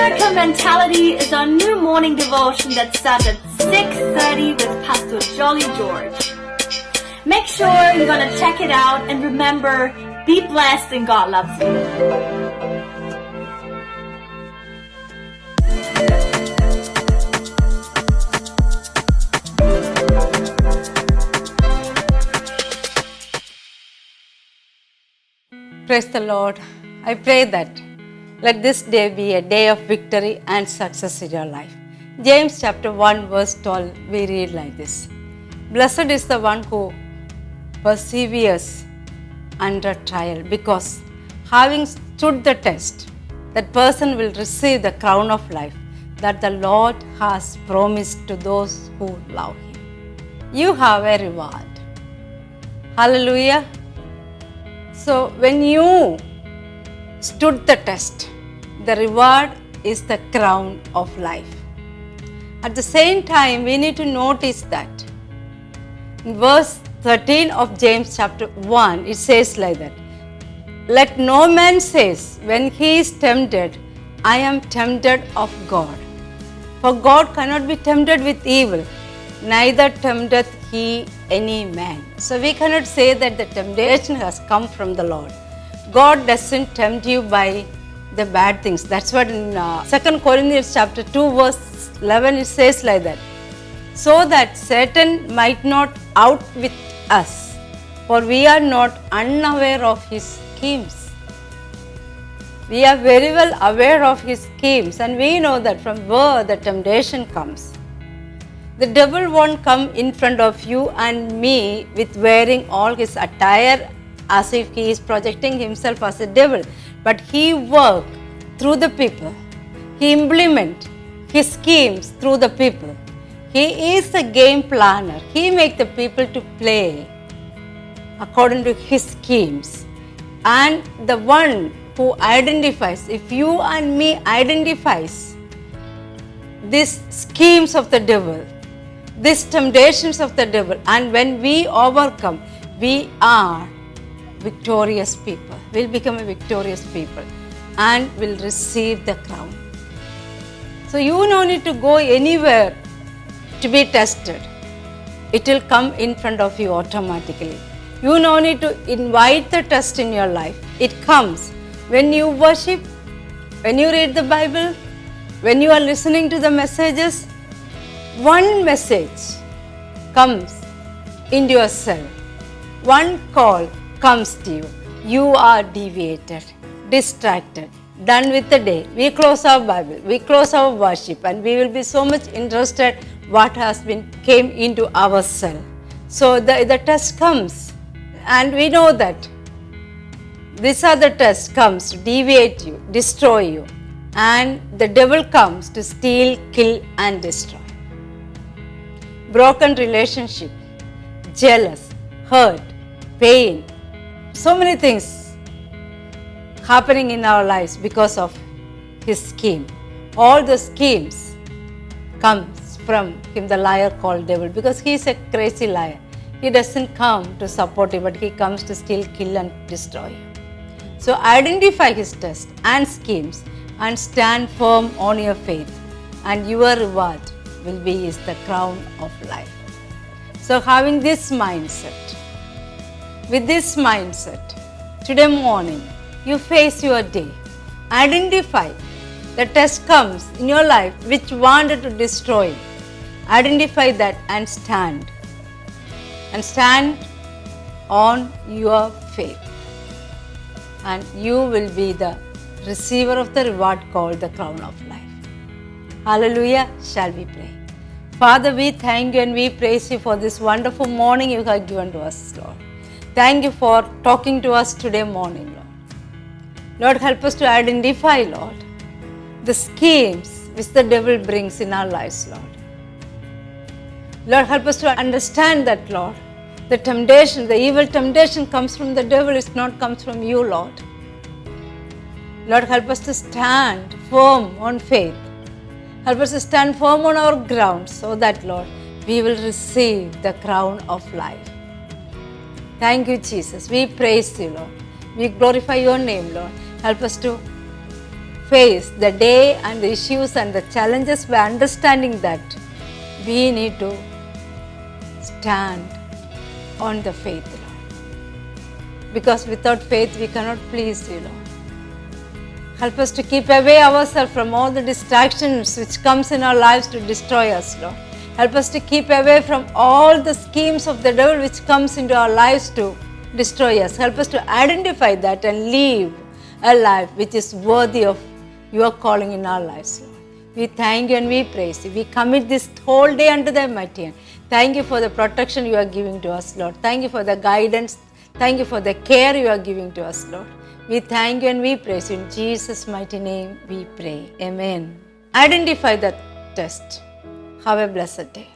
Miracle Mentality is our new morning devotion that starts at 6:30 with Pastor Jolly George. Make sure you're going to check it out, and remember, be blessed and God loves you. Praise the Lord. I pray that let this day be a day of victory and success in your life. James chapter 1 verse 12, we read like this. Blessed is the one who perseveres under trial, because having stood the test, that person will receive the crown of life that the Lord has promised to those who love Him. You have a reward. Hallelujah. So when you stood the test, the reward is the crown of life. At the same time, we need to notice that in verse 13 of James chapter 1, it says like that. Let no man say when he is tempted, I am tempted of God. For God cannot be tempted with evil, neither tempteth He any man. So we cannot say that the temptation has come from the Lord. God doesn't tempt you by the bad things. That's what in 2 Corinthians chapter 2 verse 11 it says like that. So that Satan might not outwit us, for we are not unaware of his schemes. We are very well aware of his schemes, and we know that from where the temptation comes. The devil won't come in front of you and me with wearing all his attire as if he is projecting himself as a devil, but he works through the people. He implements his schemes through the people. He is a game planner. He makes the people to play according to his schemes. And the one who identifies, if you and me identifies these schemes of the devil, these temptations of the devil, and when we overcome, we are victorious people. We'll become a victorious people and will receive the crown. So you no need to go anywhere to be tested. It will come in front of you automatically. You no need to invite the test in your life. It comes when you worship, when you read the Bible, when you are listening to the messages. One message comes into your cell. One call comes to you. You are deviated, distracted, done with the day. We close our Bible, we close our worship, and we will be so much interested what has been came into our cell. So the test comes, and we know that these are the tests comes to deviate you, destroy you, and the devil comes to steal, kill, and destroy. Broken relationship, jealous, hurt, pain, so many things happening in our lives because of his scheme. All the schemes comes from him, the liar called devil, because he is a crazy liar. He doesn't come to support you, but he comes to steal, kill, and destroy you. So identify his tests and schemes and stand firm on your faith, and your reward will be is the crown of life. So having this mindset, with this mindset, today morning, you face your day. Identify the test comes in your life which wanted to destroy you. Identify that and stand. And stand on your faith. And you will be the receiver of the reward called the crown of life. Hallelujah. Shall we pray? Father, we thank you and we praise you for this wonderful morning you have given to us, Lord. Thank you for talking to us today morning, Lord. Lord, help us to identify, Lord, the schemes which the devil brings in our lives, Lord. Lord, help us to understand that, Lord, the temptation, the evil temptation comes from the devil, it not comes from you, Lord. Lord, help us to stand firm on faith. Help us to stand firm on our ground so that, Lord, we will receive the crown of life. Thank you, Jesus. We praise you, Lord. We glorify your name, Lord. Help us to face the day and the issues and the challenges by understanding that we need to stand on the faith, Lord. Because without faith we cannot please you, Lord. Help us to keep away ourselves from all the distractions which comes in our lives to destroy us, Lord. Help us to keep away from all the schemes of the devil which comes into our lives to destroy us. Help us to identify that and live a life which is worthy of your calling in our lives, Lord. We thank you and we praise you. We commit this whole day unto thy mighty hand. Thank you for the protection you are giving to us, Lord. Thank you for the guidance. Thank you for the care you are giving to us, Lord. We thank you and we praise you. In Jesus' mighty name we pray. Amen. Identify that test. Have a blessed day.